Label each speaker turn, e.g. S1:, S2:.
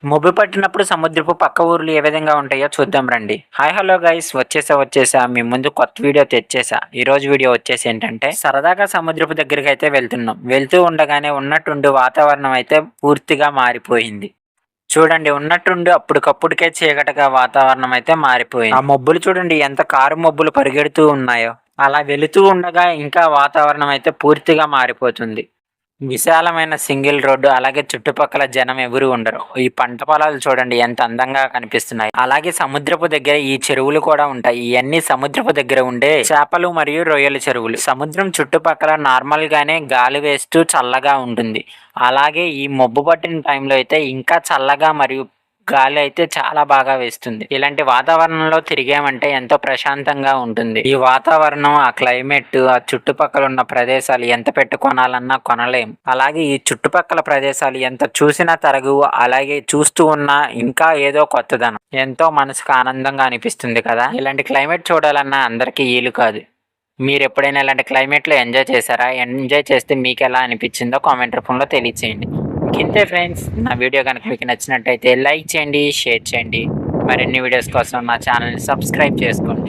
S1: మొబ్బు పట్టినప్పుడు సముద్రపు పక్క ఊర్లు ఏ విధంగా ఉంటాయో చూద్దాం రండి. హాయ్ హలో గైస్, వచ్చేసా మీ ముందు కొత్త వీడియో తెచ్చేసా. ఈ రోజు వీడియో వచ్చేసి ఏంటంటే సరదాగా సముద్రపు దగ్గరికి అయితే వెళ్తున్నాం. వెళ్తూ ఉండగానే ఉన్నట్టుండి వాతావరణం అయితే పూర్తిగా మారిపోయింది. చూడండి, ఉన్నట్టుండి అప్పటికప్పుడికే చీకటిగా వాతావరణం అయితే మారిపోయింది. ఆ మబ్బులు చూడండి ఎంత కారు మబ్బులు పరిగెడుతూ ఉన్నాయో. అలా వెళుతూ ఉండగా ఇంకా వాతావరణం అయితే పూర్తిగా మారిపోతుంది. విశాలమైన సింగిల్ రోడ్డు, అలాగే చుట్టుపక్కల జనం ఎవరు ఉండరు. ఈ పంట పొలాలు చూడండి ఎంత అందంగా కనిపిస్తున్నాయి. అలాగే సముద్రపు దగ్గర ఈ చెరువులు కూడా ఉంటాయి. ఇవన్నీ సముద్రపు దగ్గర ఉండే చేపలు మరియు రొయ్యల చెరువులు. సముద్రం చుట్టుపక్కల నార్మల్ గానే గాలి వేస్తూ చల్లగా ఉంటుంది. అలాగే ఈ మబ్బు పట్టిన టైంలో అయితే ఇంకా చల్లగా మరియు గాలి అయితే చాలా బాగా వేస్తుంది. ఇలాంటి వాతావరణంలో తిరిగామంటే ఎంతో ప్రశాంతంగా ఉంటుంది. ఈ వాతావరణం, ఆ క్లైమేట్, ఆ చుట్టుపక్కల ఉన్న ప్రదేశాలు ఎంత పెట్టి కొనాలన్నా కొనలేం. అలాగే ఈ చుట్టుపక్కల ప్రదేశాలు ఎంత చూసినా తరగు. అలాగే చూస్తూ ఉన్నా ఇంకా ఏదో కొత్తదనం, ఎంతో మనసుకు ఆనందంగా అనిపిస్తుంది కదా. ఇలాంటి క్లైమేట్ చూడాలన్నా అందరికీ వీలు కాదు. మీరు ఎప్పుడైనా ఇలాంటి క్లైమేట్లో ఎంజాయ్ చేశారా? ఎంజాయ్ చేస్తే మీకు ఎలా అనిపించిందో కామెంట్ రూపంలో తెలియచేయండి. ఇంతే ఫ్రెండ్స్, నా వీడియో కనుక మీకు నచ్చినట్టయితే లైక్ చేయండి, షేర్ చేయండి. మరిన్ని వీడియోస్ కోసం నా ఛానల్ని సబ్స్క్రైబ్ చేసుకోండి.